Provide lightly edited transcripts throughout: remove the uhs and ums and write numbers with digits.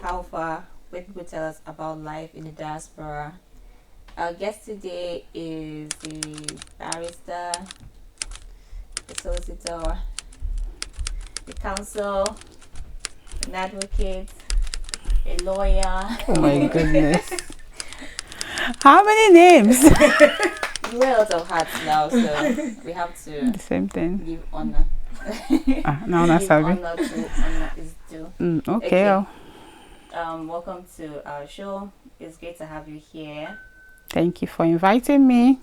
OWFA, where people tell us about life in the diaspora. Our guest today is the barrister, the solicitor, the counsel, an advocate, a lawyer. Oh my goodness. How many names? You wear a lot of hats now, so we have to The same thing. give honor. Now that's Give sorry. honor to honor is due. Okay. Okay. Welcome to our show. It's great to have you here. Thank you for inviting me.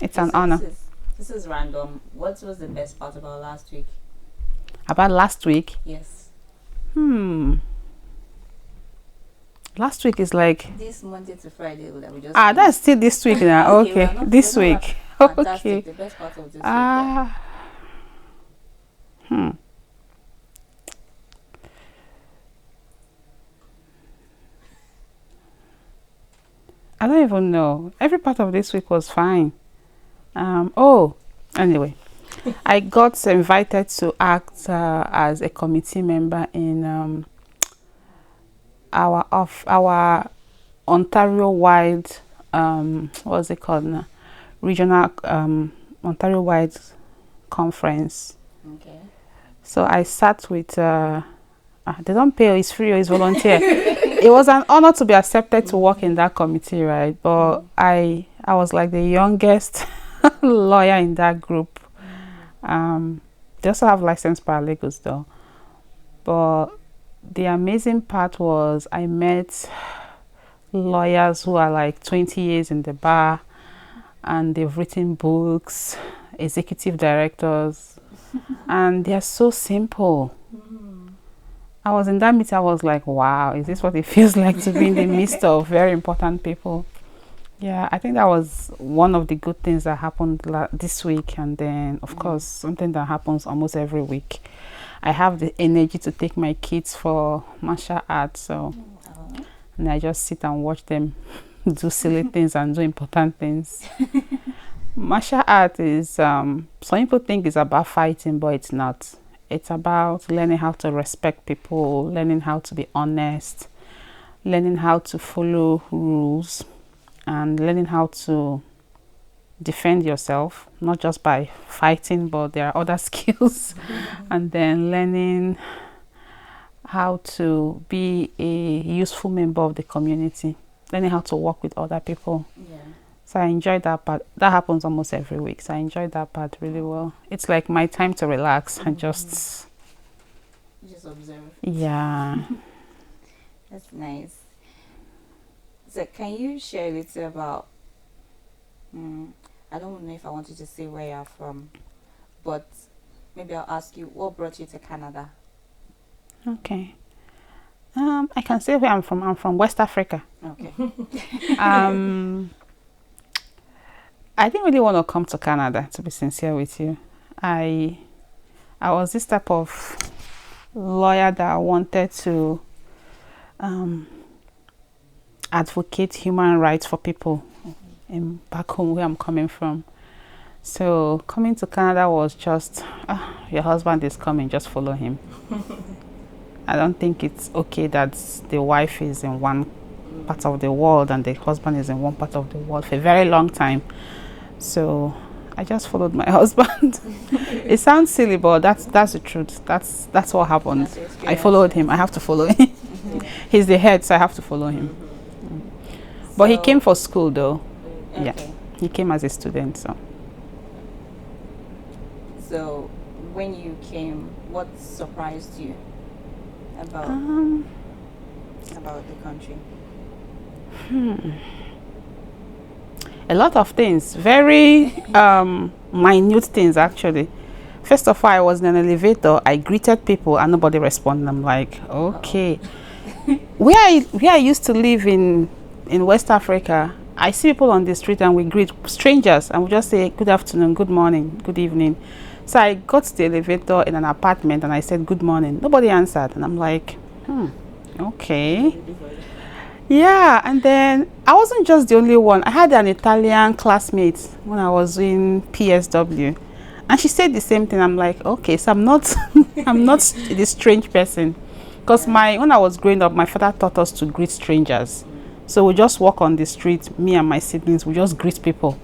It's an honor. This is random. What was the best part about last week? About last week. Yes. Last week is like This Monday to Friday that we just that's still this week now. Okay, Okay, we're not- this we're not week. fantastic. Okay. The best part of this week. I don't even know. Every part of this week was fine. Anyway, I got invited to act as a committee member in our Ontario-wide what's it called now? Regional Ontario-wide conference. Okay. So I sat with they don't pay, it's free or it's volunteer. It was an honor to be accepted to work in that committee, right? But I was like the youngest lawyer in that group. They also have licensed paralegals though. But the amazing part was I met lawyers who are like 20 years in the bar and they've written books, executive directors, and they're so simple. I was in that meeting, I was like, wow, is this what it feels like to be in the midst of very important people? Yeah, I think that was one of the good things that happened this week. And then, of course, something that happens almost every week. I have the energy to take my kids for martial arts, and I just sit and watch them do silly things and do important things. Martial art is, some people think it's about fighting, but it's not. It's about learning how to respect people, learning how to be honest, learning how to follow rules, and learning how to defend yourself, not just by fighting, but there are other skills. And then learning how to be a useful member of the community, learning how to work with other people. Yeah. So I enjoyed that part. That happens almost every week. So I enjoyed that part really well. It's like my time to relax and just observe. Yeah. That's nice. So can you share a little about I don't know if I want you to say where you're from, but maybe I'll ask you, what brought you to Canada? Okay. I can say where I'm from. I'm from West Africa. Okay. I didn't really want to come to Canada, to be sincere with you. I was this type of lawyer that wanted to advocate human rights for people back home where I'm coming from. So coming to Canada was just, your husband is coming, just follow him. I don't think it's okay that the wife is in one part of the world and the husband is in one part of the world for a very long time. So I just followed my husband. It sounds silly, but that's the truth. That's what happened. I followed him. I have to follow him. He's the head, so I have to follow him. But he came for school though. Okay. Yeah, he came as a student. So when you came, what surprised you about the country? A lot of things, very minute things actually. First of all, I was in an elevator. I greeted people and nobody responded. I'm like, okay. Where I used to live in West Africa, I see people on the street and we greet strangers and we just say good afternoon, good morning, good evening. So I got to the elevator in an apartment and I said good morning. Nobody answered and I'm like, okay. Yeah, and then I wasn't just the only one. I had an Italian classmate when I was in PSW, and she said the same thing. I'm like, okay, so I'm not, I'm not this strange person. Because when I was growing up, my father taught us to greet strangers. So we just walk on the street, me and my siblings, we just greet people.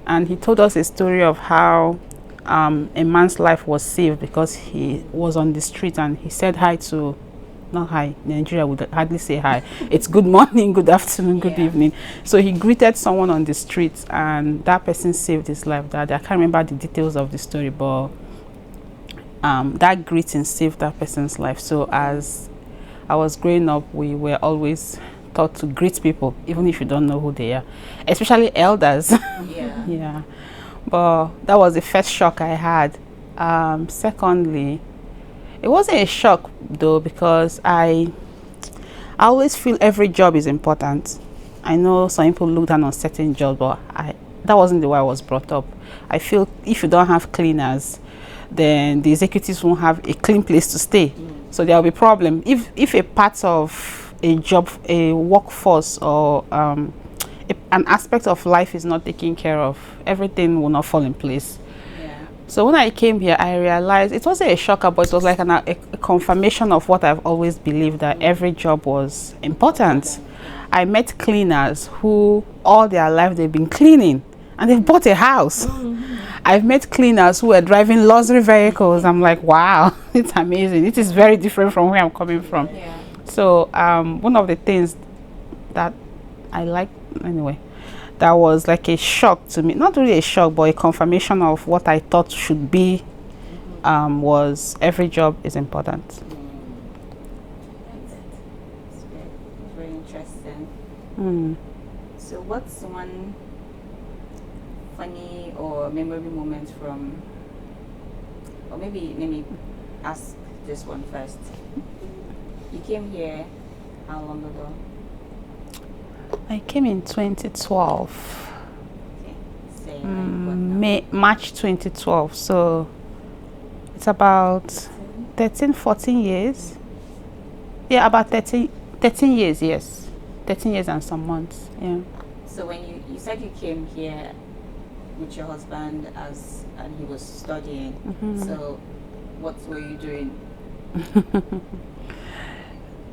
And he told us a story of how a man's life was saved because he was on the street and he said hi to, not hi, Nigeria would hardly say hi. It's good morning, good afternoon, good evening. So he greeted someone on the street and that person saved his life. That I can't remember the details of the story, but that greeting saved that person's life. So as I was growing up, we were always taught to greet people, even if you don't know who they are, especially elders. Yeah. But that was the first shock I had. Secondly, it wasn't a shock though, because I always feel every job is important. I know some people look down on certain jobs, but that wasn't the way I was brought up. I feel if you don't have cleaners, then the executives won't have a clean place to stay. So there will be problem. If a part of a job, a workforce, or an aspect of life is not taken care of, everything will not fall in place. So when I came here, I realized it wasn't a shocker, but it was like a confirmation of what I've always believed, that every job was important. I met cleaners who all their life they've been cleaning and they've bought a house. I've met cleaners who are driving luxury vehicles. I'm like, wow, it's amazing. It is very different from where I'm coming from. So one of the things that I like, anyway, that was like a shock to me, not really a shock, but a confirmation of what I thought should be, was every job is important. It's very interesting. So what's one funny or memorable moment from, or maybe let me ask this one first. You came here how long ago? I came in 2012. Okay. March 2012. So it's about 13, 14 years. Yeah, about 13 years, yes. 13 years and some months, yeah. So when you said you came here with your husband and he was studying, so what were you doing?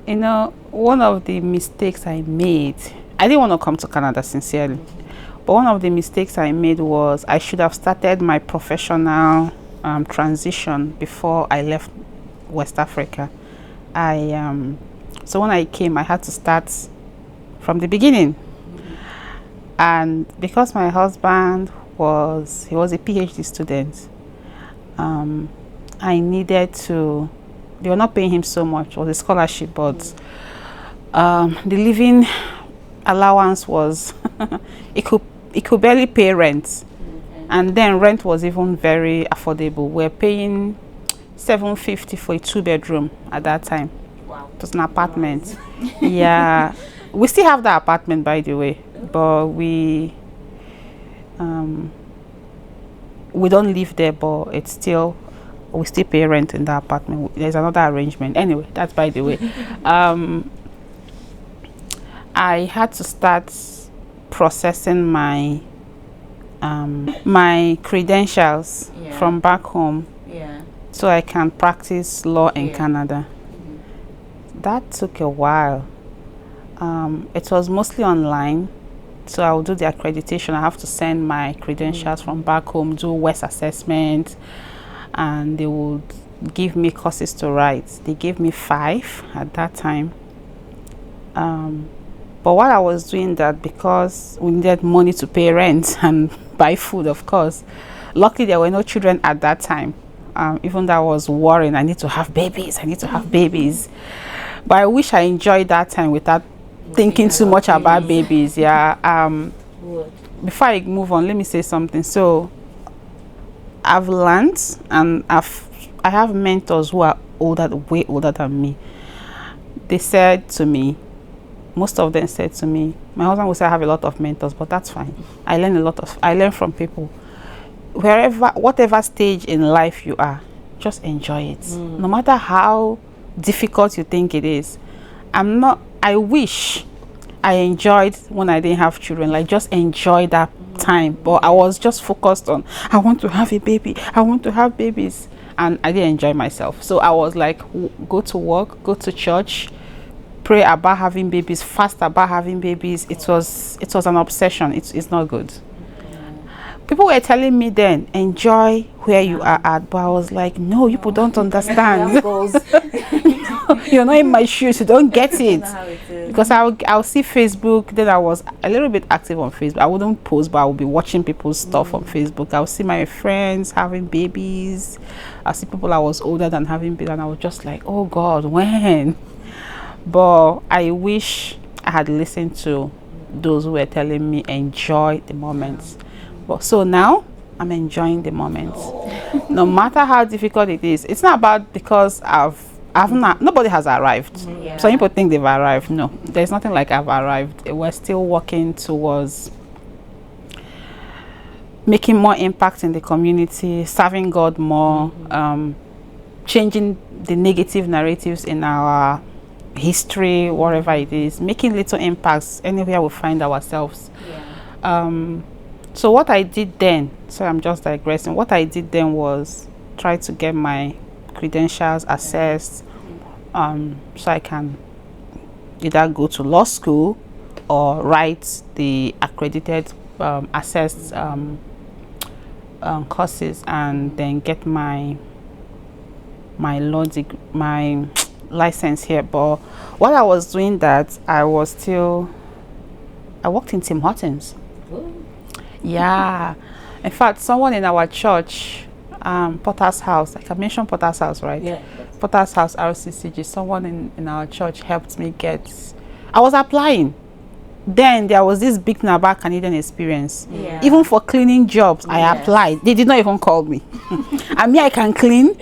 You know, one of the mistakes I made, I didn't want to come to Canada sincerely, but one of the mistakes I made was I should have started my professional transition before I left West Africa. So when I came, I had to start from the beginning. And because my husband was a PhD student, I needed to, they were not paying him so much, it was a scholarship, but the living allowance was, it could barely pay rent. And then rent was even very affordable. We're paying $750 for a 2-bedroom at that time. Wow. It was an apartment. Yeah. We still have that apartment, by the way, but we don't live there, but it's still, we still pay rent in the apartment. There's another arrangement. Anyway, that's by the way. I had to start processing my my credentials from back home, so I can practice law in Canada. That took a while. It was mostly online, so I would do the accreditation. I have to send my credentials from back home, do WES assessment, and they would give me courses to write. They gave me 5 at that time. But while I was doing that, because we needed money to pay rent and buy food, of course, luckily there were no children at that time. Even though I was worrying, I need to have babies, but I wish I enjoyed that time without thinking too much about babies. Before I move on, let me say something. So I've learned, and I have mentors who are way older than me. They said to me, most of them said to me, my husband would say I have a lot of mentors, but that's fine. I learn from people. Whatever stage in life you are, just enjoy it. No matter how difficult you think it is. I wish I enjoyed when I didn't have children, like just enjoy that time, but I was just focused on, I want to have a baby, I want to have babies. and I didn't enjoy myself. So I was like, go to work, go to church, pray about having babies, fast about having babies. It was an obsession. It's not good. People were telling me then, enjoy where you are at, but I was like, no, you people don't understand. You're not in my shoes, you don't get it. Because I'll see Facebook. Then I was a little bit active on Facebook. I wouldn't post, but I would be watching people's stuff on Facebook. I'll see my friends having babies. I see people I was older than having babies, and I was just like, oh God, when? But I wish I had listened to those who were telling me enjoy the moments. But so now I'm enjoying the moments. No matter how difficult it is. It's not about because nobody has arrived. Some people think they've arrived. No, there's nothing like I've arrived. We're still working towards making more impact in the community, serving God more, changing the negative narratives in our history, whatever it is, making little impacts anywhere we find ourselves. So what I did then, so I'm just digressing, what I did then was try to get my credentials assessed, so I can either go to law school or write the accredited assessed courses, and then get my law degree, my license here. But while I was doing that, I worked in Tim Hortons. Yeah, in fact, someone in our church, Potter's House, like I mentioned Potter's House, right? Yeah. Potter's House, RCCG, someone in our church helped me get, I was applying. Then there was this big thing about Canadian experience. Even for cleaning jobs, I applied. They did not even call me. And me, I can clean.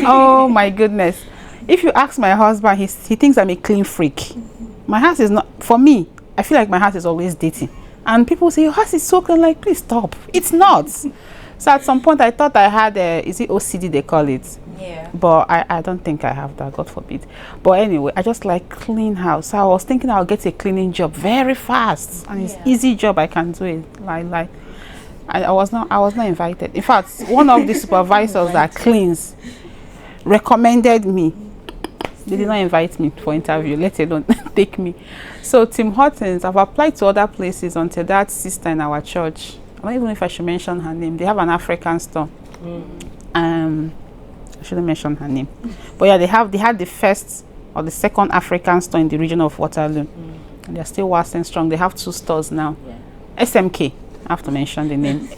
Oh my goodness. If you ask my husband, he thinks I'm a clean freak. My house is not, for me, I feel like my house is always dirty. And people say, your house is so clean. Like, please stop. It's not. So at some point, I thought I had is it OCD they call it? Yeah. But I don't think I have that, God forbid. But anyway, I just like clean house. So I was thinking I'll get a cleaning job very fast. And it's easy job, I can do it. Like I was not invited. In fact, one of the supervisors that cleans recommended me. They did not invite me for interview, let alone take me. So Tim Hortons, I've applied to other places until that sister in our church, I don't even know if I should mention her name. They have an African store. I shouldn't mention her name. But yeah, they had the first or the second African store in the region of Waterloo. And they're still wasting strong. They have 2 stores now. SMK. I have to mention the name.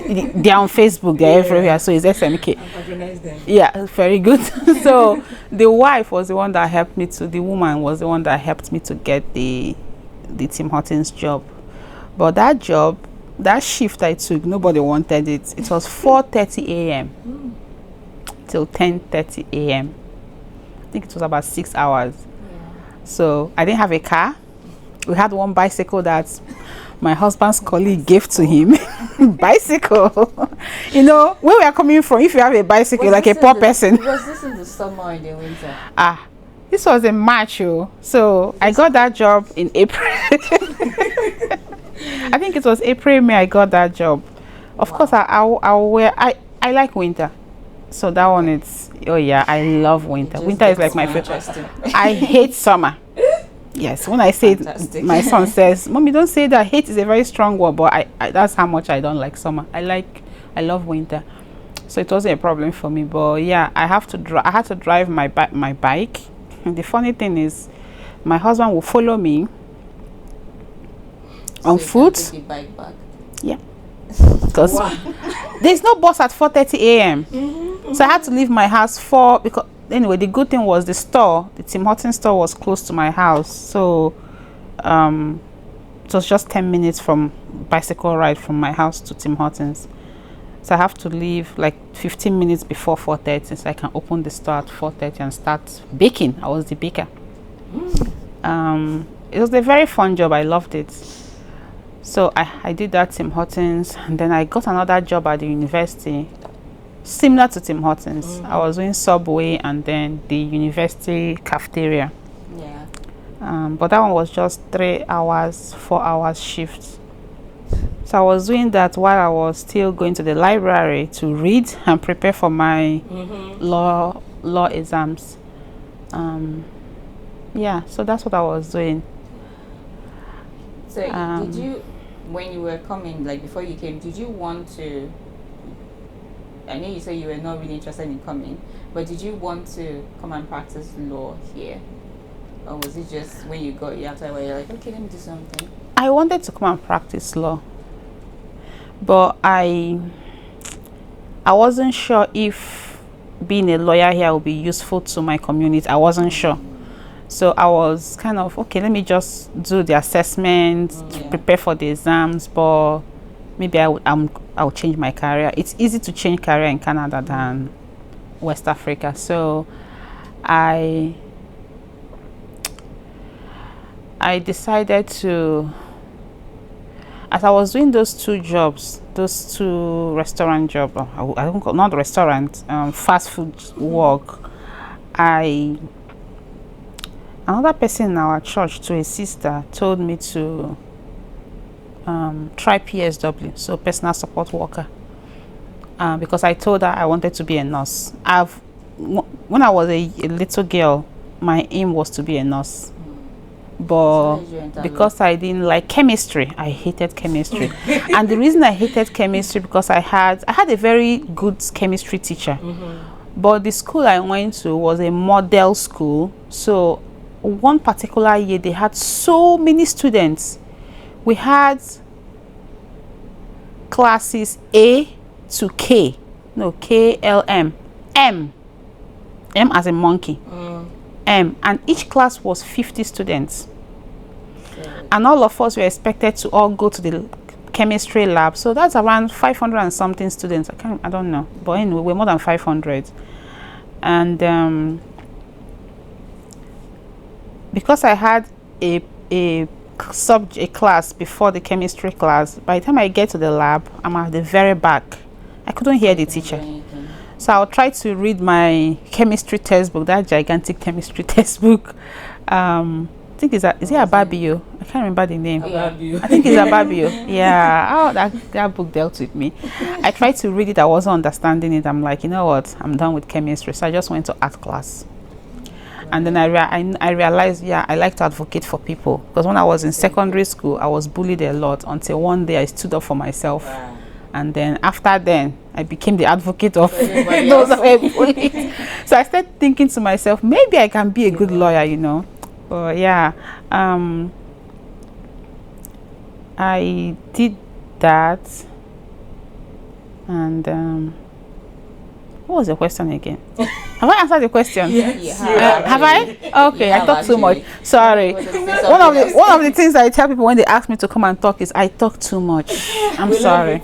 They're on Facebook, they're everywhere, so it's SMK. Patronize them. Yeah, very good. So the wife was the one that helped me the woman was the one that helped me to get the Tim Hortons job. But that job, that shift I took, nobody wanted it. It was 4:30 a.m. till 10:30 a.m. I think it was about 6 hours. So I didn't have a car. We had one bicycle that my husband's colleague gave to him. Bicycle. You know, where we are coming from, if you have a bicycle, like a poor person. Was this in the summer or in the winter? This was in March. So I got that job in April. I think it was April, May I got that job. Of course, I like winter. So that one is, oh yeah, I love winter. Winter is like my favorite. I hate summer. Yes, when I say it, my son says, "Mommy, don't say that. Hate is a very strong word," but I that's how much I don't like summer. I love winter, so it wasn't a problem for me. But yeah, I had to drive my bike. And the funny thing is, my husband will follow me on foot. Take the bike back. Yeah, because there's no bus at 4:30 a.m. So I had to leave my house because. Anyway, the good thing was the Tim Hortons store was close to my house. So it was just 10 minutes from bicycle ride from my house to Tim Hortons. So I have to leave like 15 minutes before 4:30 so I can open the store at 4:30 and start baking. I was the baker. It was a very fun job. I loved it. So I did that Tim Hortons, and then I got another job at the university. Similar to Tim Hortons. I was doing Subway and then the university cafeteria. Yeah. But that one was just 3 hours, 4 hours shift. So I was doing that while I was still going to the library to read and prepare for my law exams. Yeah, so that's what I was doing. So did you, when you were coming, like before you came, did you want to, I know you said you were not really interested in coming, but did you want to come and practice law here? Or was it just when you got here after where you're like, okay, let me do something? I wanted to come and practice law, but I wasn't sure if being a lawyer here would be useful to my community. I wasn't sure. So I was kind of, okay, let me just do the assessment, prepare for the exams, but maybe I'll change my career. It's easy to change career in Canada than West Africa. So I decided to, as I was doing those two jobs, those two restaurant jobs, I don't call, not restaurant, fast food work, another person in our church, to a sister, told me to try PSW, so personal support worker, because I told her I wanted to be a nurse. When I was a little girl, my aim was to be a nurse, but because I didn't like chemistry, I hated chemistry. And the reason I hated chemistry because I had a very good chemistry teacher, but the school I went to was a model school. So one particular year they had so many students. We had classes A to K, no, KLM, M as a monkey, M, and each class was 50 students, and all of us were expected to all go to the chemistry lab. So that's around 500 and something students. I don't know, but anyway, we're more than 500. And because I had a class before the chemistry class, by the time I get to the lab, I'm at the very back. I couldn't hear the teacher. So I'll try to read my chemistry textbook, that gigantic chemistry textbook. I think is it Ababio? I can't remember the name. I think it's Ababio. Yeah. Oh, that book dealt with me. I tried to read it. I wasn't understanding it. I'm like, you know what? I'm done with chemistry. So I just went to art class. And then I realized, yeah, I like to advocate for people. Because when I was in secondary school, I was bullied a lot until one day I stood up for myself. Wow. And then after then, I became the advocate of those who were bullied. So I started thinking to myself, maybe I can be a good lawyer, you know. But yeah, I did that. And what was the question again? Have I answered the question? Yes. Have I? Okay, I talk too much. Sorry. One of the things I tell people when they ask me to come and talk is I talk too much. I'm sorry.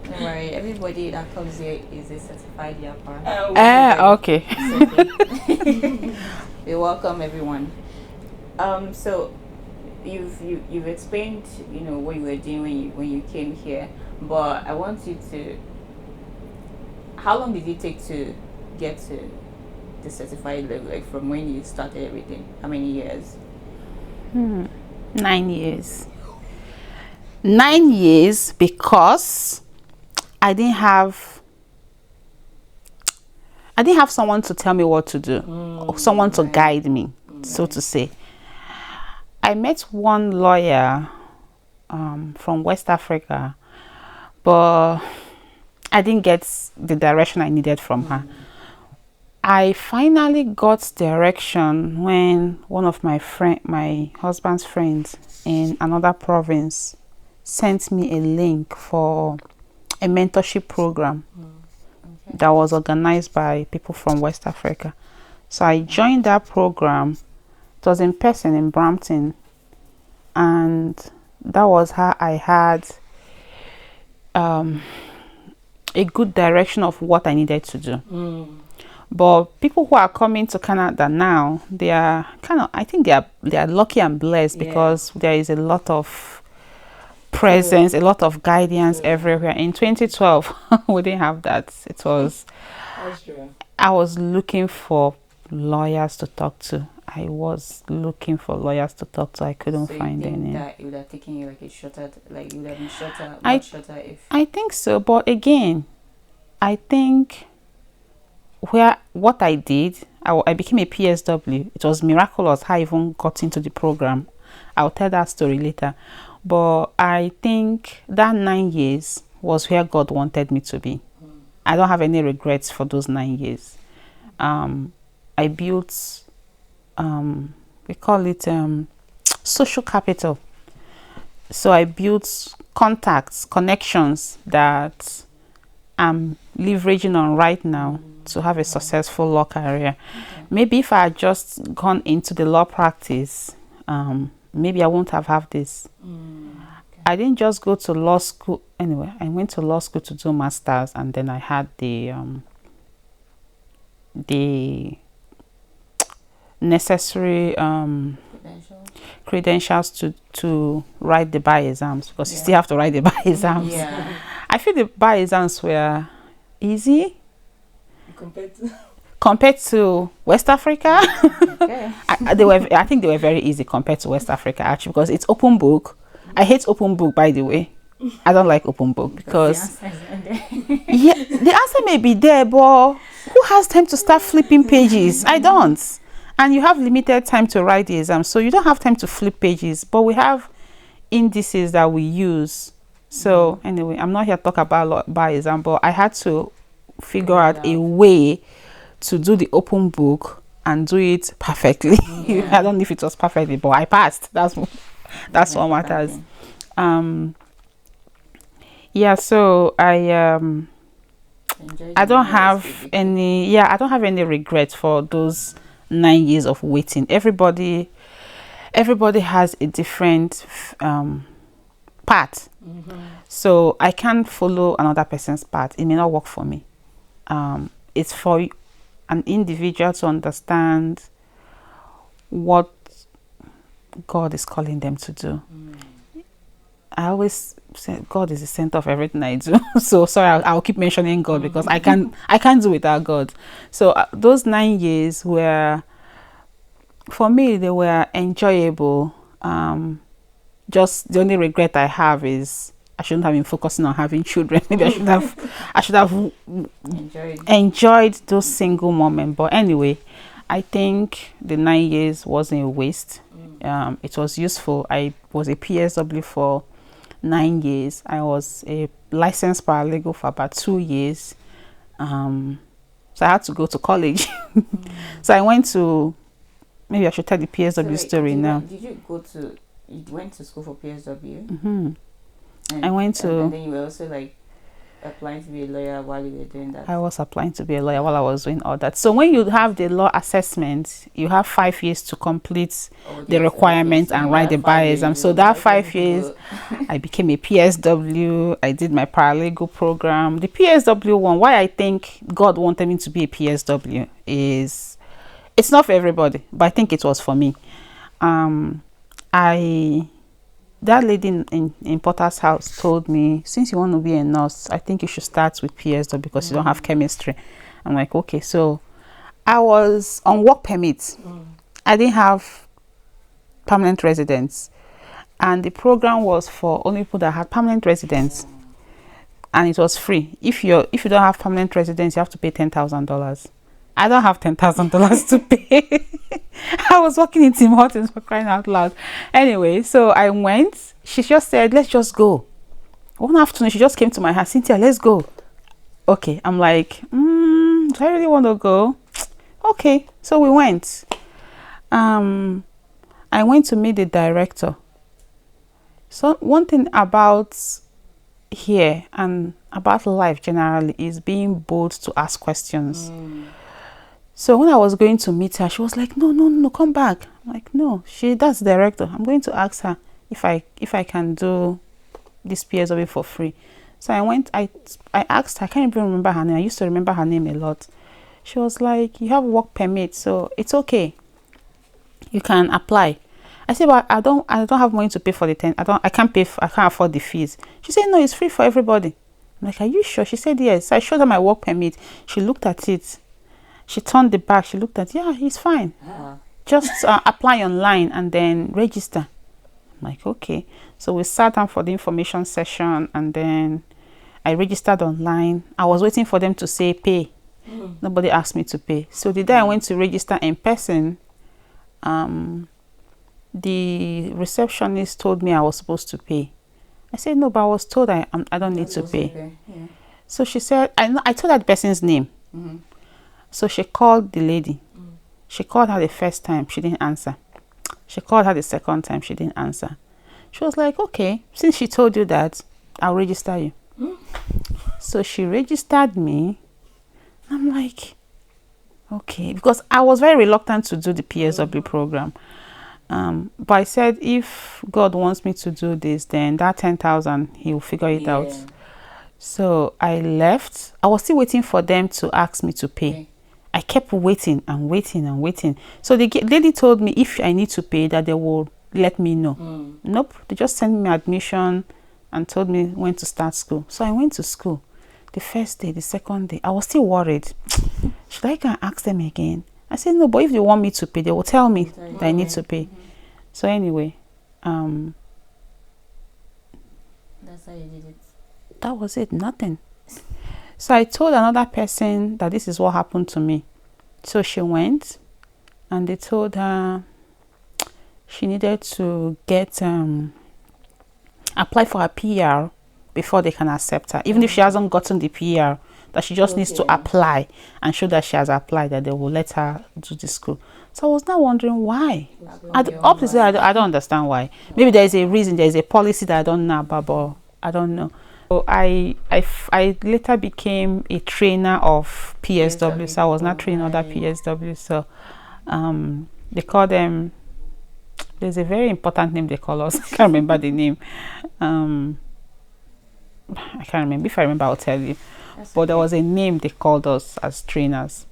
Don't worry, everybody that comes here is a certified yapper. Okay. We welcome everyone. So you've explained, you know, what you were doing when you came here, but I want you to. How long did it take to get to the certified level? Like from when you started everything? How many years? 9 years. 9 years because I didn't have someone to tell me what to do, or someone to guide me, so to say. I met one lawyer from West Africa, but I didn't get the direction I needed from her. I finally got direction when one of my husband's friends in another province sent me a link for a mentorship program that was organized by people from West Africa. So I joined that program. It was in person in Brampton, and that was how I had a good direction of what I needed to do. But people who are coming to Canada now, they are I think they are lucky and blessed because there is a lot of presence, a lot of guidance everywhere. In 2012, we didn't have that. It was, I was looking for lawyers to talk to. I was looking for lawyers to talk to. I couldn't find you think any. that it would have taken you like a shorter, like you would have been shorter, I- much shorter if. I think so, but again, I think what I did, I became a PSW. It was miraculous how I even got into the program. I'll tell that story later. But I think that 9 years was where God wanted me to be. I don't have any regrets for those 9 years. I built, we call it social capital. So I built contacts, connections that I'm leveraging on right now to have a successful law career. Maybe if I had just gone into the law practice, maybe I won't have this. I didn't just go to law school. Anyway, I went to law school to do masters, and then I had the necessary credentials to write the bar exams, because you still have to write the bar exams. Yeah. I feel the bar exams were easy Compared to compared to West Africa. Okay. I think they were very easy compared to West Africa, actually, because it's open book. I hate open book, by the way. I don't like open book because The answer is in there. yeah, the answer may be there, but who has time to start flipping pages? I don't. And you have limited time to write the exam, so you don't have time to flip pages. But we have indices that we use. So anyway, I'm not here to talk about bar exam, but I had to figure out a way to do the open book and do it perfectly. I don't know if it was perfectly, but I passed. That's what matters. Yeah, so I don't have any regrets for those 9 years of waiting. Everybody has a different path. So I can't follow another person's path. It may not work for me. It's for an individual to understand what God is calling them to do. I always say God is the center of everything I do. So sorry, I'll keep mentioning God because I can't do without God. So those 9 years were, for me, they were enjoyable. Just the only regret I have is I shouldn't have been focusing on having children. Maybe I should have enjoyed those single moments. But anyway, I think the 9 years wasn't a waste. It was useful. I was a PSW for 9 years. I was a licensed paralegal for about 2 years. So I had to go to college. So I went to, maybe I should tell the PSW story now. You went to school for PSW? Mm-hmm. And, I went to... And then you were also like applying to be a lawyer while you were doing that? I was applying to be a lawyer while I was doing all that. So when you have the law assessment, you have 5 years to complete the requirements and write the bar exam. So that 5 years, I became a PSW. I did my paralegal program. The PSW one, why I think God wanted me to be a PSW is, it's not for everybody, but I think it was for me. That lady in Potter's house told me, since you want to be a nurse, I think you should start with PSW because you don't have chemistry. I'm like, okay. So I was on work permit. I didn't have permanent residence. And the program was for only people that had permanent residence. And it was free. If you don't have permanent residence, you have to pay $10,000. I don't have $10,000 to pay. I was working in Tim Hortons, for crying out loud. Anyway, so I went. She just said, let's just go. One afternoon, she just came to my house. Cynthia, let's go. Okay. I'm like, do I really want to go? Okay. So we went. I went to meet the director. So one thing about here and about life generally is being bold to ask questions. So when I was going to meet her, she was like, no, come back. I'm like, no, that's the director. I'm going to ask her if I can do this PSW for free. So I went, I asked her, I can't even remember her name. I used to remember her name a lot. She was like, you have work permit, so it's okay. You can apply. I said, but I don't have money to pay for the 10. I can't afford the fees. She said, no, it's free for everybody. I'm like, are you sure? She said, yes. So I showed her my work permit. She looked at it. She turned the back. She looked at, yeah, he's fine. just apply online and then register. I'm like, okay. So we sat down for the information session, and then I registered online. I was waiting for them to say pay. Nobody asked me to pay. So the day I went to register in person, the receptionist told me I was supposed to pay. I said, no, but I was told I don't need to pay. Yeah. So she said, I told her the person's name. So she called the lady. She called her the first time. She didn't answer. She called her the second time. She didn't answer. She was like, okay, since she told you that, I'll register you. So she registered me. I'm like, okay, because I was very reluctant to do the PSW program. But I said, if God wants me to do this, then that 10,000, He'll figure it out. So I left. I was still waiting for them to ask me to pay. I kept waiting and waiting and waiting. So the lady told me if I need to pay, that they will let me know. Nope. They just sent me admission and told me when to start school. So I went to school. The first day, the second day, I was still worried. Should I go and ask them again? I said, no, but if they want me to pay, they will tell me that I need to pay. So anyway, that's how you did it. That was it, nothing. So I told another person that this is what happened to me. So she went, and they told her she needed to get apply for a PR before they can accept her. Even if she hasn't gotten the PR, that she just needs to apply and show that she has applied, that they will let her do the school. So I was now wondering why. I don't understand why. Maybe there is a reason, there is a policy that I don't know about, but I don't know. So I later became a trainer of PSW. So I was not training other PSW. So they call them, there's a very important name they call us. I can't remember the name. I can't remember. If I remember, I'll tell you. But there was a name they called us as trainers.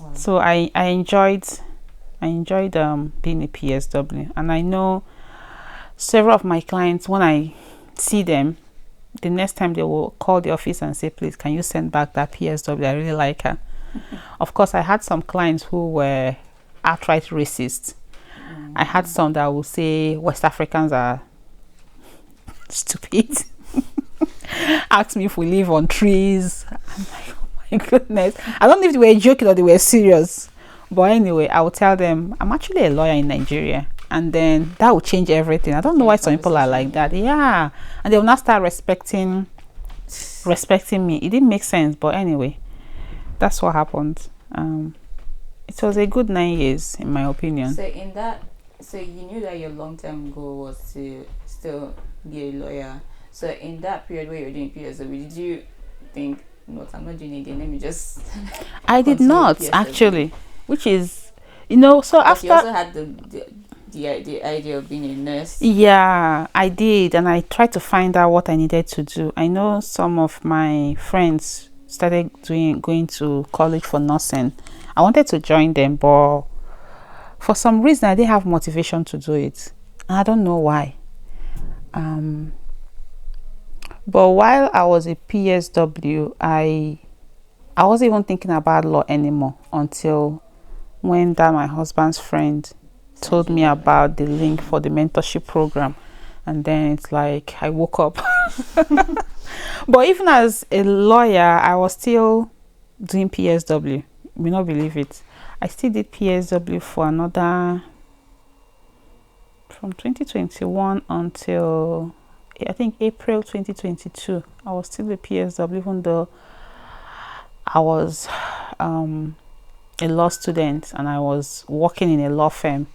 Wow. So I enjoyed being a PSW, and I know several of my clients, when I see them, the next time they will call the office and say, please, can you send back that PSW? I really like her. Of course, I had some clients who were outright racist. I had some that will say West Africans are stupid. Ask me if we live on trees. I'm like, oh my goodness. I don't know if they were joking or they were serious. But anyway, I will tell them I'm actually a lawyer in Nigeria. And then that will change everything. I don't know why some people are like that. Yeah. And they will not start respecting me. It didn't make sense. But anyway, that's what happened. It was a good 9 years, in my opinion. So you knew that your long-term goal was to still be a lawyer. So in that period where you were doing PSW, did you think, no, I'm not doing it again, let me just... I did not, PSW. Actually. Which is, so but after... you also had the idea of being a nurse. Yeah, I did. And I tried to find out what I needed to do. I know some of my friends started going to college for nursing. I wanted to join them, but for some reason I didn't have motivation to do it. And I don't know why. But while I was a PSW, I wasn't even thinking about law anymore until when my husband's friend told me about the link for the mentorship program. And then it's like I woke up. But even as a lawyer, I was still doing PSW. You may not believe it. I still did PSW for another, from 2021 until I think April 2022. I was still with PSW, even though I was a law student and I was working in a law firm.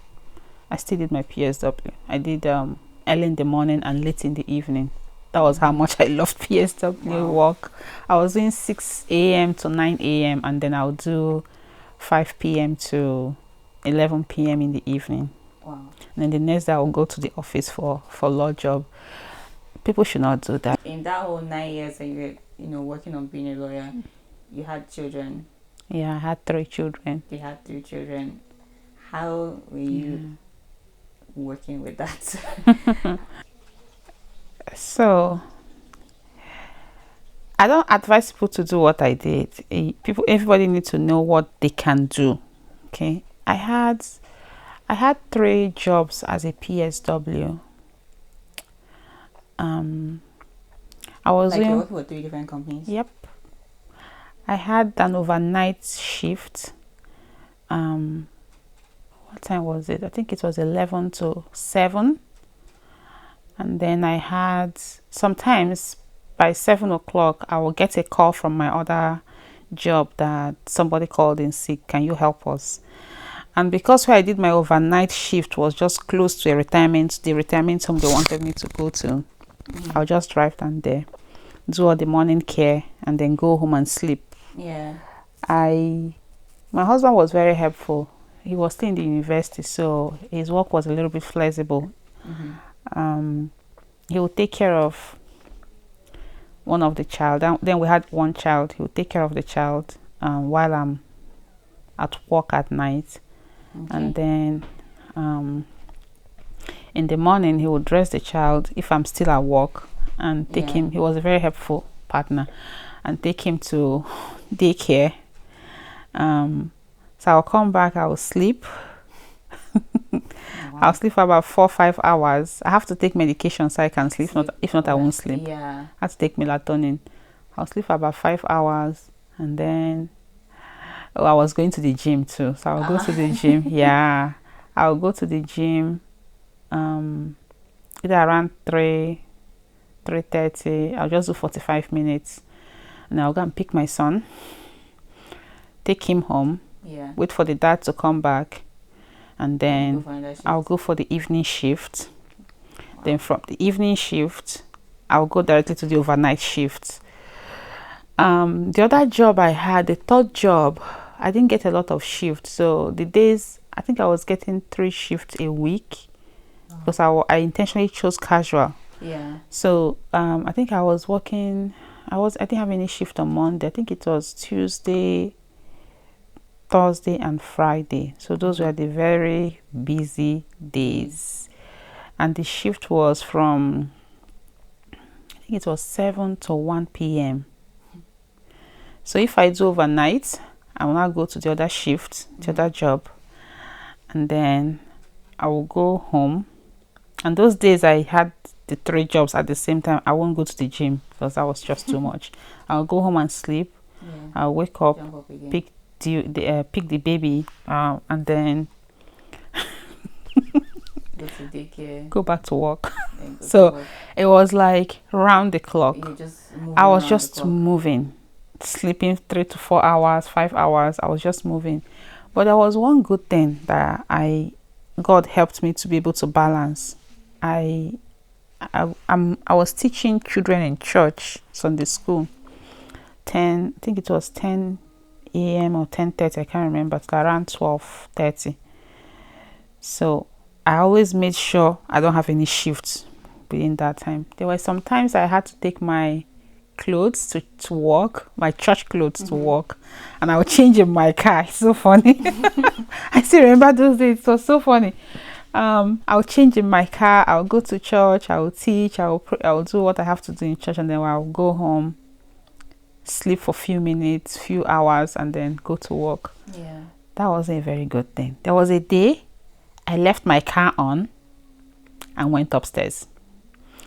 I still did my PSW. I did early in the morning and late in the evening. That was how much I loved PSW work. I was doing 6 a.m. to 9 a.m. and then I'll do 5 p.m. to 11 p.m. in the evening. Wow. And then the next day I'll go to the office for law job. People should not do that. In that whole 9 years that you were, working on being a lawyer, you had children. Yeah, I had 3 children. You had 3 children. How were you working with that? So, I don't advise people to do what I did. Everybody needs to know what they can do. Okay, I I had 3 jobs as a PSW. I was Like you're doing, working for 3 different companies? yep. I had an overnight shift. What time was it? I think it was 11 to 7. And then I had, sometimes by 7 o'clock, I will get a call from my other job that somebody called in sick. Can you help us? And because where I did my overnight shift was just close to the retirement home they wanted me to go to, I'll just drive down there, do all the morning care, and then go home and sleep. Yeah. My husband was very helpful. He was still in the university, so his work was a little bit flexible. He would take care of one of the child. Then we had one child. He would take care of the child while I'm at work at night. Okay. And then in the morning, he would dress the child if I'm still at work and take him. He was a very helpful partner, and take him to daycare. So I'll come back, I will sleep. Wow. I'll sleep for about 4-5 hours. I have to take medication so I can sleep. If not, I won't sleep. Yeah. I have to take melatonin. I'll sleep for about 5 hours, and then I was going to the gym too. So I'll go to the gym. Yeah, I'll go to the gym. Either around 3:30. I'll just do 45 minutes, and I'll go and pick my son, take him home. Yeah. Wait for the dad to come back, and then Go for another shift. I'll go for the evening shift. Then from the evening shift, I'll go directly to the overnight shift. The other job I had, the third job, I didn't get a lot of shifts. So the days, I think I was getting 3 shifts a week because I intentionally chose casual. Yeah. So I think I was working, I didn't have any shift on Monday. I think it was Tuesday, Thursday and Friday. So those were the very busy days. And the shift was from, I think it was 7 to 1 p.m. So if I do overnight, I will now go to the other shift, the other job, and then I will go home. And those days I had the 3 jobs at the same time. I won't go to the gym because that was just too much. I'll go home and sleep. Yeah. I'll wake up, Jump up again. pick the baby, and then Go to daycare. go back to work. Then go So to work. it was like round the clock. You're just moving I was around the just clock. moving, sleeping 3 to 4 hours, 5 hours. I was just moving. But there was one good thing that God helped me to be able to balance. I was teaching children in church, Sunday school. I think it was 10 a.m. or 10:30. I can't remember. It's around 12:30. So I always made sure I don't have any shifts within that time. There were some times I had to take my clothes to work, my church clothes to work, and I would change in my car. It's so funny. I still remember those days. It was so funny. I'll change in my car. I'll go to church. I will teach. I will do what I have to do in church, and then I'll go home, sleep for a few minutes, few hours, and then go to work. Yeah. That wasn't a very good thing. There was a day I left my car on and went upstairs.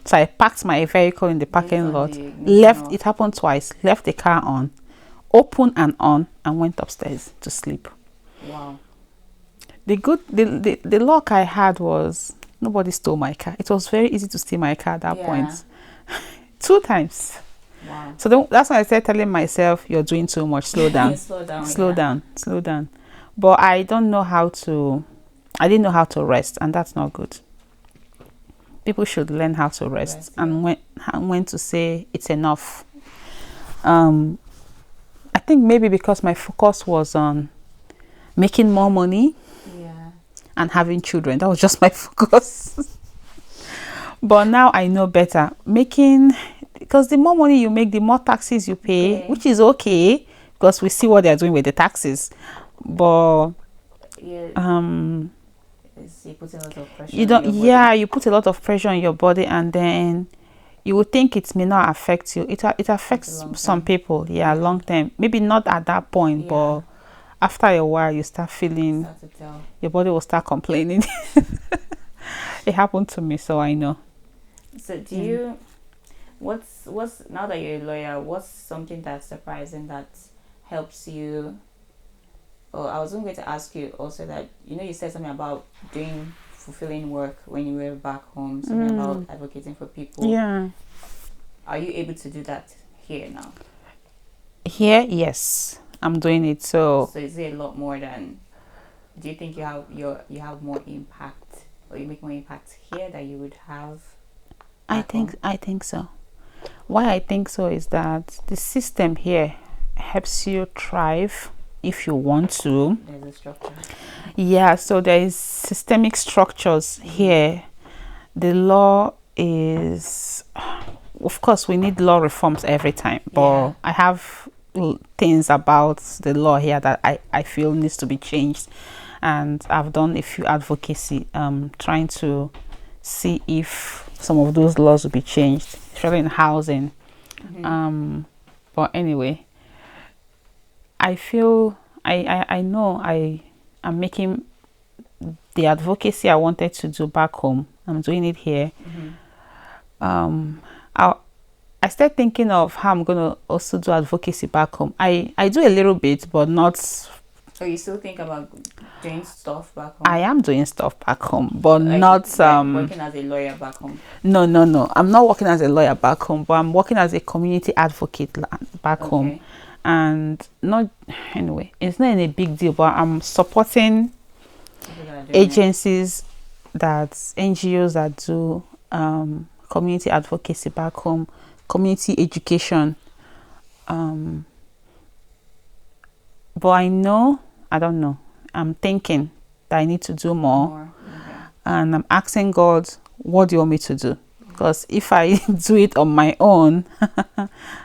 So I parked my vehicle in the parking lot, left, it happened twice, left the car on, open and on, and went upstairs to sleep. Wow. The luck I had was nobody stole my car. It was very easy to steal my car at that point. 2 times. Wow. So that's when I started telling myself, you're doing too much, slow down. Slow down. But I didn't know how to rest, and that's not good. People should learn how to rest and when to say it's enough. I think maybe because my focus was on making more money and having children. That was just my focus. But now I know better. Because the more money you make, the more taxes you pay, which is okay because we see what they're doing with the taxes. But you put a lot of pressure you put a lot of pressure on your body, and then you would think it may not affect you. It affects some people, long term. Maybe not at that point, but after a while, you start feeling, Start to tell. your body will start complaining. It happened to me, so I know. So do you, what's now that you're a lawyer, what's something that's surprising that helps you? Oh, I was going to ask you also that, you said something about doing fulfilling work when you were back home, something about advocating for people. Yeah. Are you able to do that here now? Here, yes, I'm doing it. So is it a lot more than, do you think you have more impact, or you make more impact here that you would have back home? I think so. Why I think so is that the system here helps you thrive if you want to. There's a structure. Yeah, so there is systemic structures here. The law is, of course, we need law reforms every time, but I have things about the law here that I feel needs to be changed, and I've done a few advocacy trying to see if some of those laws will be changed, especially in housing. But anyway, I feel I know I'm making the advocacy I wanted to do back home. I'm doing it here. I started thinking of how I'm gonna also do advocacy back home. I do a little bit, but not. So you still think about doing stuff back home? I am doing stuff back home, but like, not working as a lawyer back home. No. I'm not working as a lawyer back home, but I'm working as a community advocate back home, and not anyway. It's not a big deal, but I'm supporting agencies NGOs that do community advocacy back home, community education. But I don't know. I'm thinking that I need to do more. And I'm asking God, what do you want me to do? Because if I do it on my own,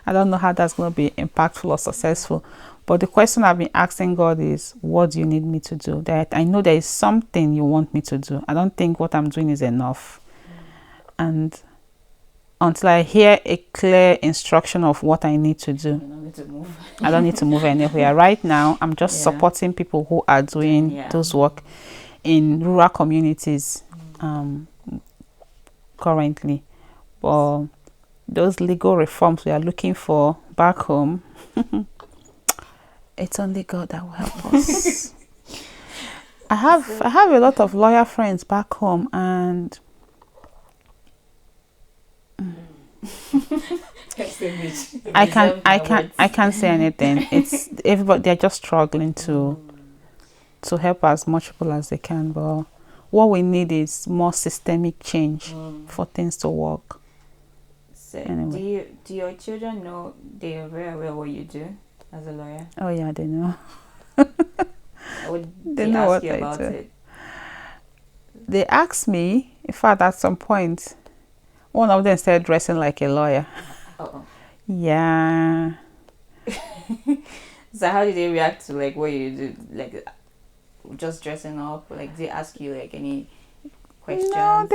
I don't know how that's going to be impactful or successful. But the question I've been asking God is, what do you need me to do? That I know there is something you want me to do. I don't think what I'm doing is enough. And until I hear a clear instruction of what I need to do, I don't need to move anywhere. Right now, I'm just supporting people who are doing those work in rural communities currently. But those legal reforms we are looking for back home, it's only God that will help us. I have a lot of lawyer friends back home, and I can't say anything. It's everybody, they're just struggling to help as much people as they can, but what we need is more systemic change for things to work. So anyway. Do your children know, they are very aware what you do as a lawyer? Oh yeah, they know. They know what you about it? They asked me, in fact, at some point, one of them started dressing like a lawyer. Yeah. So how did they react to like what you do, like just dressing up? Like, they ask you like any questions? No,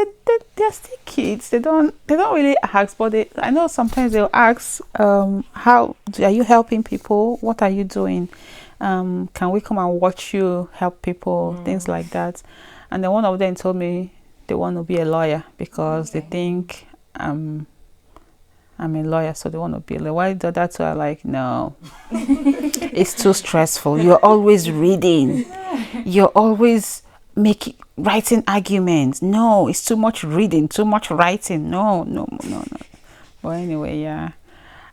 they're still kids. They don't really ask, but I know sometimes they'll ask, how are you helping people? What are you doing? Can we come and watch you help people? Things like that. And then one of them told me they want to be a lawyer because they think I'm a lawyer, so they want to be a lawyer. Why the other two are like, no, it's too stressful. You're always reading. You're always writing arguments. No, it's too much reading, too much writing. No. But anyway, yeah.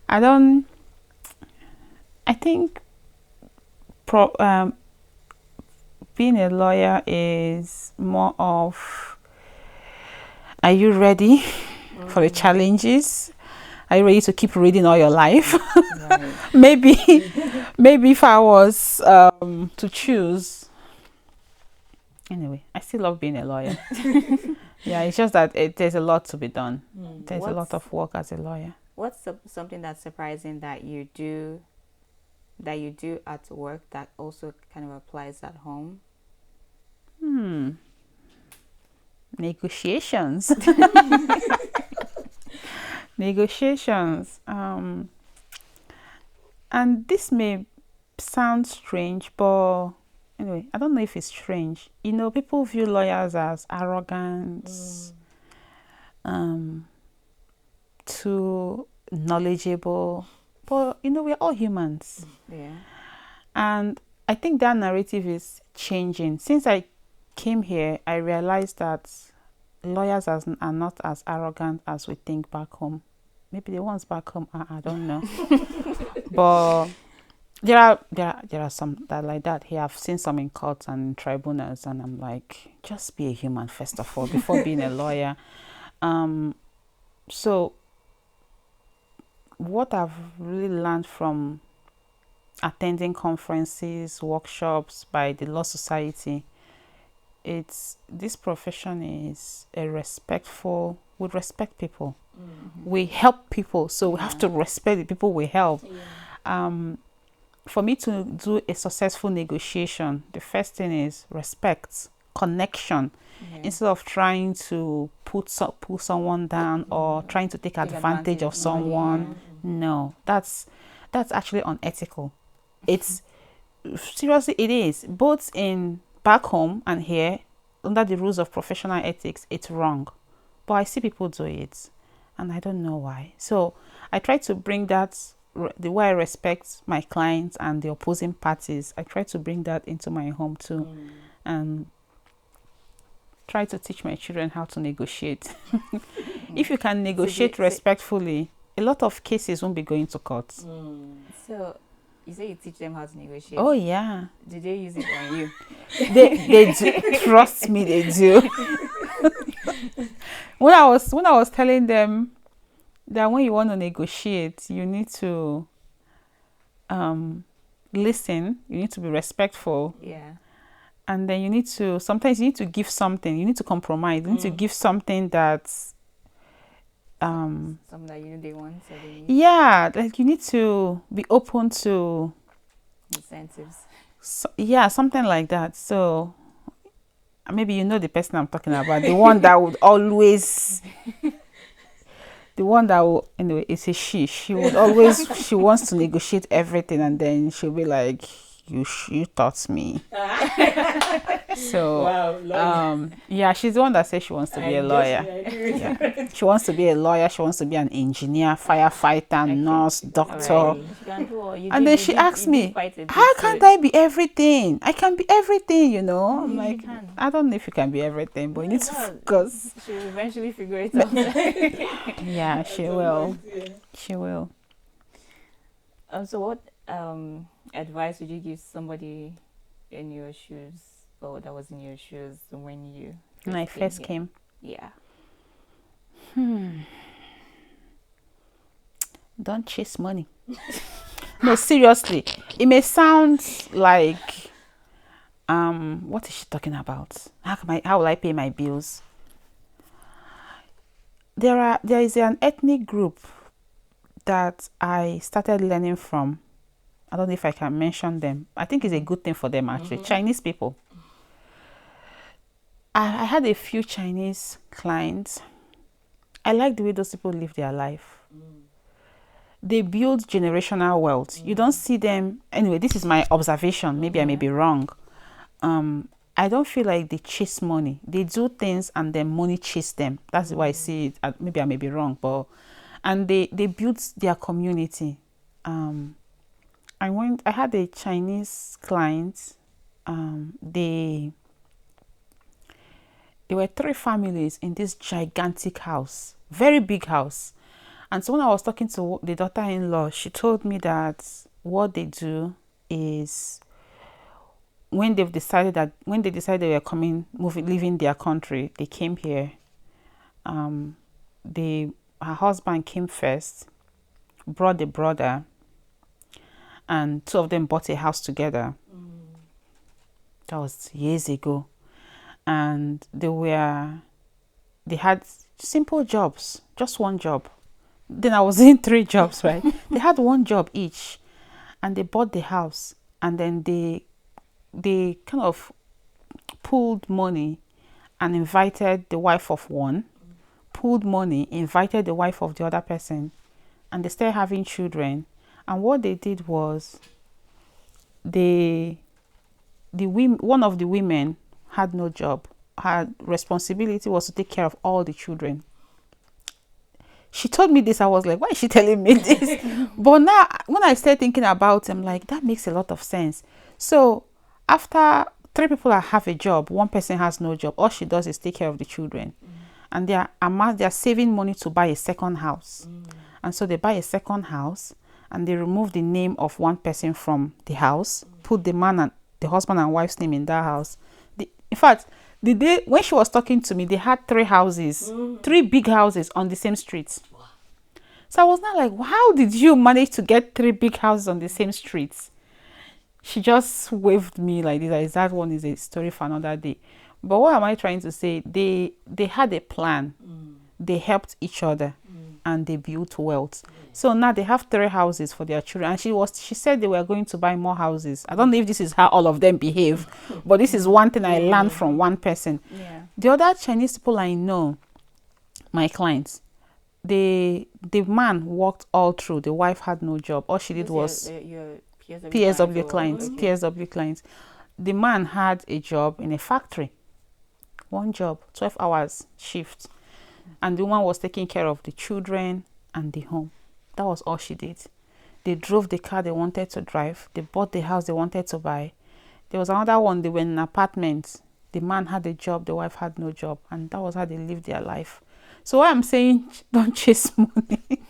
I think being a lawyer is more of, are you ready for the challenges? Are you ready to keep reading all your life? Right. maybe if I was to choose. Anyway, I still love being a lawyer. Yeah, it's just that there's a lot to be done. There's a lot of work as a lawyer. What's something that's surprising that you do at work that also kind of applies at home? Negotiations. Negotiations. And this may sound strange, but anyway, I don't know if it's strange. You know, people view lawyers as arrogant, too knowledgeable, but you know, we're all humans. Yeah. And I think that narrative is changing. Since I came here, I realized that lawyers are not as arrogant as we think back home. Maybe the ones back home are, I don't know. But there are some that are like that here. I've seen some in courts and in tribunals, and I'm like, just be a human first of all before being a lawyer. So what I've really learned from attending conferences, workshops by the Law Society, it's this profession is a respectful. We respect people. We help people, so we have to respect the people we help. For me to do a successful negotiation, the first thing is respect, connection. Instead of trying to pull someone down or trying to take advantage of someone, no, that's actually unethical. It's seriously, it is both in back home and here under the rules of professional ethics. It's wrong, but I see people do it, and I don't know why. So I try to bring that, the way I respect my clients and the opposing parties, I try to bring that into my home too, and try to teach my children how to negotiate. If you can negotiate respectfully, a lot of cases won't be going to court. So you say you teach them how to negotiate. Oh yeah. Did they use it on you? They do. Trust me, they do. When I was telling them that when you want to negotiate, you need to listen, you need to be respectful. Yeah. And then sometimes you need to give something, you need to compromise, you need to give something that's something that you know they want, so they need. Yeah, like you need to be open to Incentives. So, yeah, something like that. So maybe you know the person I'm talking about, the one that would always, anyway, it's a she. She would always, she wants to negotiate everything, and then she'll be like, you taught me. So Wow, yeah, she's the one that says she wants to be a lawyer. Yeah. She wants to be a lawyer, she wants to be an engineer, firefighter, nurse, doctor. Right. And then she asked me, how can't I be everything? I can be everything, you know. I'm like, I don't know if you can be everything, but you need to focus. She'll eventually figure it out. Yeah, she will. She will. So what advice would you give somebody in your shoes, or that was in your shoes when I first came? Yeah. Don't chase money. No, seriously. It may sound like what is she talking about? How will I pay my bills? There is an ethnic group that I started learning from. I don't know if I can mention them. I think it's a good thing for them actually. Chinese people. I had a few Chinese clients. I like the way those people live their life. They build generational wealth. You don't see them. Anyway, this is my observation. Maybe I may be wrong. I don't feel like they chase money. They do things and then money chase them. That's why I see it. Maybe I may be wrong, and they build their community. I had a Chinese client. There were 3 families in this gigantic house, very big house. And so when I was talking to the daughter-in-law, she told me that what they do is when they decided they were leaving their country, they came here. Her husband came first, brought the brother, and 2 of them bought a house together. That was years ago. And they had simple jobs, just one job. Then I was in 3 jobs, right? They had one job each, and they bought the house, and then they kind of pooled money and invited the wife of one, pooled money, invited the wife of the other person, and they started having children. And what they did was one of the women had no job. Her responsibility was to take care of all the children. She told me this. I was like, why is she telling me this? But now, when I started thinking about it, I'm like, that makes a lot of sense. So after 3 people that have a job, 1 person has no job, all she does is take care of the children. And they are saving money to buy a second house. And so they buy a second house, and they remove the name of 1 person from the house, put the husband and wife's name in that house. In fact, the day when she was talking to me, they had 3 houses, 3 big houses on the same street. So I was not like, how did you manage to get 3 big houses on the same streets? She just waved me like this. That one is a story for another day. But what am I trying to say? They had a plan. They helped each other, and they built wealth. So now they have 3 houses for their children. And she said they were going to buy more houses. I don't know if this is how all of them behave, but this is one thing I learned from one person. Yeah. The other Chinese people I know, my clients, the man worked all through. The wife had no job. All she did was Your PSW clients. PSW clients. The man had a job in a factory. 1 job, 12 hours shift. And the woman was taking care of the children and the home. That was all she did. They drove the car they wanted to drive. They bought the house they wanted to buy. There was another one, they were in an apartment. The man had a job, the wife had no job. And that was how they lived their life. So what I'm saying, don't chase money.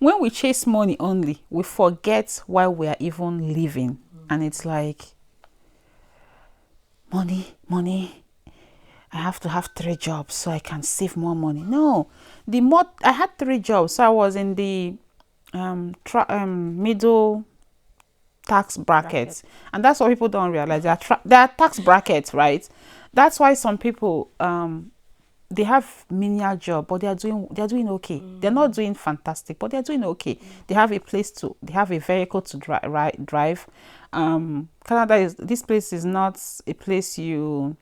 When we chase money only, we forget why we are even living. And it's like, money. I have to have 3 jobs so I can save more money. No, I had 3 jobs. So I was in the middle tax brackets. And that's what people don't realize. There are tax brackets, right? That's why some people they have menial job, but they are doing okay. They're not doing fantastic, but they're doing okay. They have a vehicle to drive. This place is not a place you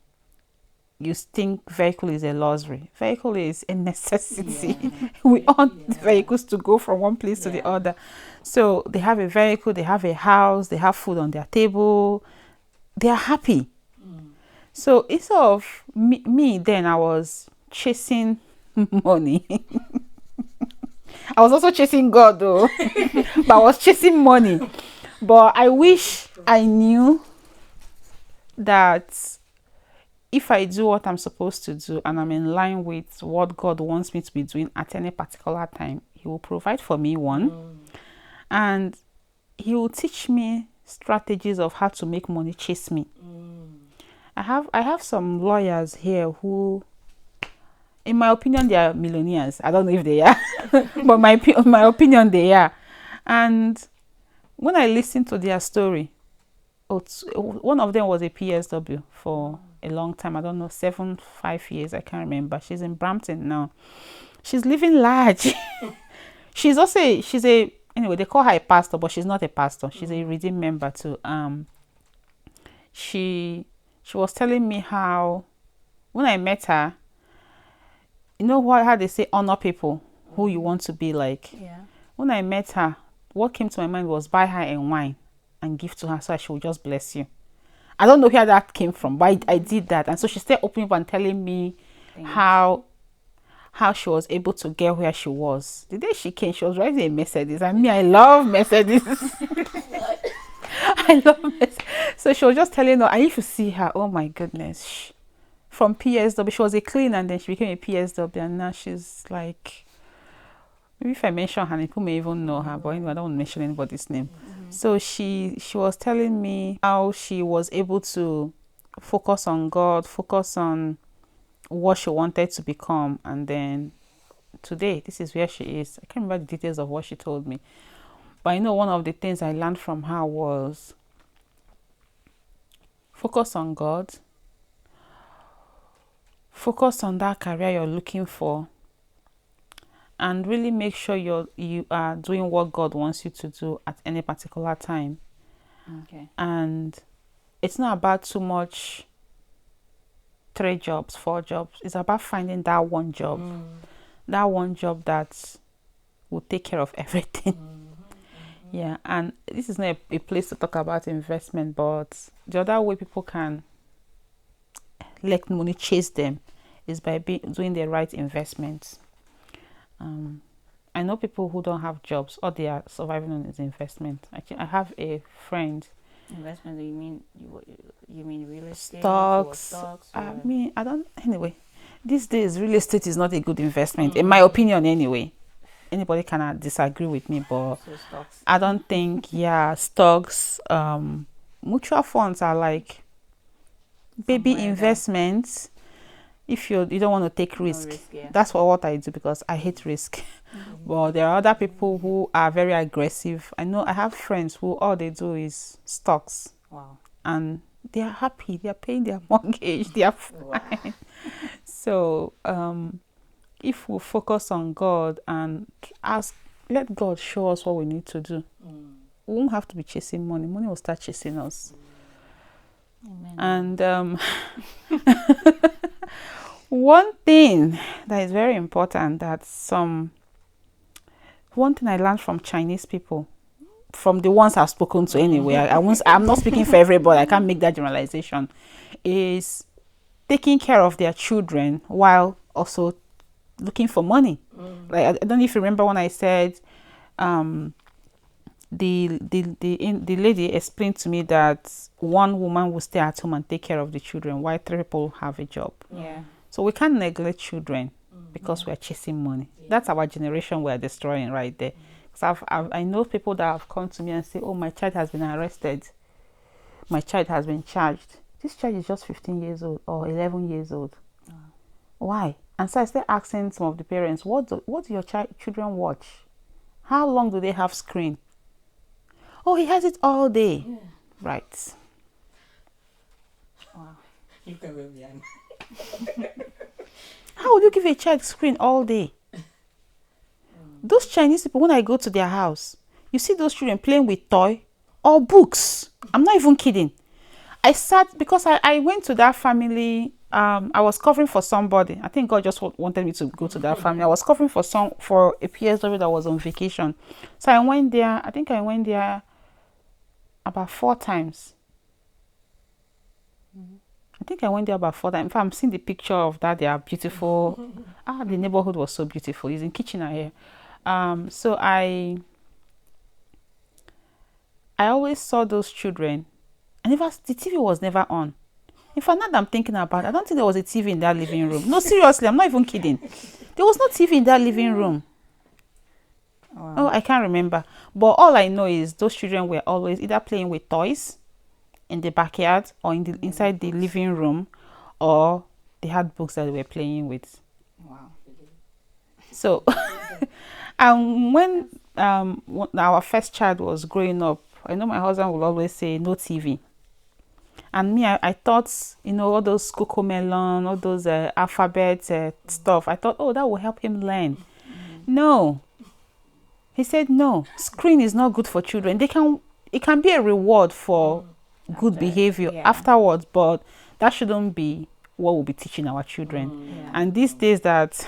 think vehicle is a luxury. Vehicle is a necessity. We want vehicles to go from one place to the other. So they have a vehicle, they have a house, they have food on their table. They are happy. So instead of me then, I was chasing money. I was also chasing God though, but I was chasing money. But I wish I knew that if I do what I'm supposed to do and I'm in line with what God wants me to be doing at any particular time, He will provide for me, and He will teach me strategies of how to make money chase me. I have some lawyers here who, in my opinion, they are millionaires. I don't know if they are, but my opinion, they are. And when I listen to their story, one of them was a PSW for a long time. I don't know, 5 years. I can't remember. She's in Brampton now. She's living large. she's anyway, they call her a pastor, but she's not a pastor. She's a redeemed member too. She was telling me how, when I met her, you know how they say honor people who you want to be like. When I met her, what came to my mind was buy her a wine and give to her so she will just bless you. I don't know where that came from, but I did that. And so she started opening up and telling me how she was able to get where she was. The day she came, she was driving a Mercedes. And me, I love Mercedes. I love Mercedes. So she was just telling her, and if you see her, oh my goodness. From PSW, she was a cleaner and then she became a PSW. And now she's like, maybe if I mention her, people may even know her. But anyway, I don't want to mention anybody's name. So she was telling me how she was able to focus on God, focus on what she wanted to become. And then today, this is where she is. I can't remember the details of what she told me. But I know one of the things I learned from her was focus on God, focus on that career you're looking for, and really make sure you are doing what God wants you to do at any particular time. Okay. And it's not about too much 3 jobs, 4 jobs. It's about finding that one job. That one job that will take care of everything. Yeah, and this is not a place to talk about investment, but the other way people can let money chase them is by doing the right investments. I know people who don't have jobs or they are surviving on his investment. I have a friend. Investment? You mean real estate Stocks. or I mean, I don't. Anyway, these days real estate is not a good investment, in my opinion. Anyway, anybody can disagree with me, but so stocks. I don't think. Yeah, stocks. Mutual funds are like baby Somewhere investments. If you don't want to take risk, yeah. that's what I do because I hate risk. But there are other people who are very aggressive. I know I have friends who all they do is stocks. Wow. And they are happy. They are paying their mortgage. They are fine. Wow. So if we focus on God and let God show us what we need to do. We won't have to be chasing money. Money will start chasing us. Amen. And one thing that is very important one thing I learned from Chinese people, from the ones I've spoken to anyway, I'm not speaking for everybody, I can't make that generalization, is taking care of their children while also looking for money. Like I don't know if you remember when I said the lady explained to me that one woman will stay at home and take care of the children while 3 people have a job. Yeah. So we can't neglect children because we are chasing money. That's our generation we are destroying right there. Because I know people that have come to me and say, oh, my child has been arrested. My child has been charged. This child is just 15 years old or 11 years old. Why? And so I started asking some of the parents, what do your children watch? How long do they have screen? Oh, he has it all day. Yeah. Right. Wow. You can be behind. How would you give a child screen all day? Those Chinese people, when I go to their house, you see those children playing with toy or books. I'm not even kidding. I sat because I went to that family. I was covering for somebody. I think God just wanted me to go to that family. I was covering for a PSW that was on vacation. So I went there. I think I went there about 4 times. I think I went there about 4 times. In fact, I'm seeing the picture of that. They are beautiful. The neighborhood was so beautiful. It's in Kitchener here. So I always saw those children. The TV was never on. In fact, now that I'm thinking about it, I don't think there was a TV in that living room. No, seriously, I'm not even kidding. There was no TV in that living room. Wow. Oh, I can't remember. But all I know is those children were always either playing with toys in the backyard or inside the living room, or they had books that they were playing with. Wow. So, and when our first child was growing up, I know my husband would always say no TV. And me, I thought, all those Cocomelon, all those alphabet stuff, I thought, oh, that will help him learn. No. He said, no, screen is not good for children. It can be a reward for good behavior afterwards, but that shouldn't be what we'll be teaching our children. And these days that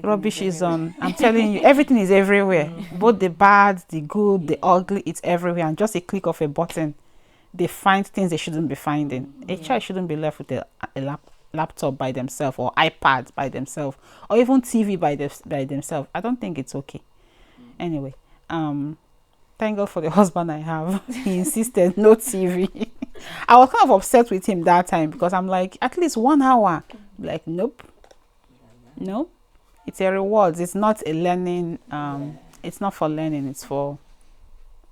rubbish is on, I'm telling you, everything is everywhere. Both the bad, the good, the ugly, it's everywhere. And just a click of a button, they find things they shouldn't be finding. A child shouldn't be left with a laptop by themselves, or iPad by themselves, or even TV by themselves. I don't think it's okay. Anyway, thank God for the husband I have. He insisted no TV. I was kind of upset with him that time because I'm like, at least 1 hour. Like, nope. No, it's a reward. It's not a learning. It's not for learning. It's for,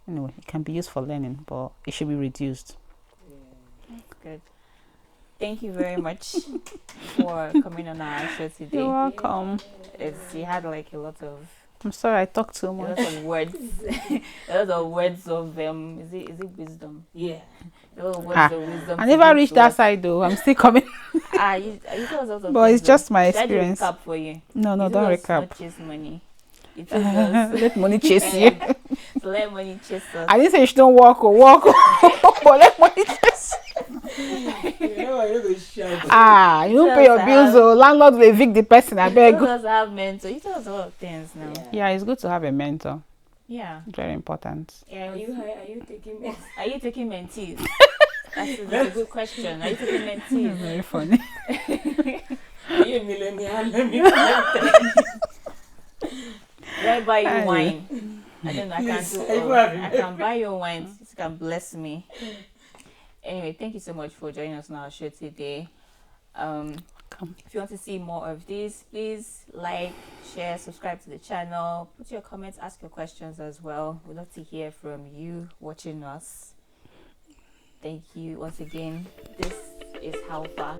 anyway, it can be used for learning, but it should be reduced. That's good. Thank you very much for coming on our show today. You're welcome. You had like a lot of. I'm sorry I talked too A much. lot of words. A lot of words of is it wisdom? Yeah. A lot of words of wisdom. I never reached that side though. I'm still coming. You tell us a lot of But it's wisdom. just my Should I do experience. recap for you? No, You don't told us recap. not chase money. You told us Let money chase you. to let money chase us. I didn't say you shouldn't walk, but let money chase you. You know, you're going to shout. You don't pay your bills, so landlord will evict the person. I You beg. told us to have mentor. You told us a lot of things now. Yeah, it's good to have a mentor. Yeah. Very important. Yeah. Are you taking me? Are you taking mentees? That's a good question. Are you taking mentees? Very funny. Are you a millennial? Let me find Did I buy you Aye. wine? I don't know. I Please, can I do. will I can buy you wine. You can bless me. Anyway, thank you so much for joining us on our show today. Come. If you want to see more of these, please like, share, subscribe to the channel, put your comments, ask your questions as well. We'd love to hear from you watching us. Thank you once again. This is How Far.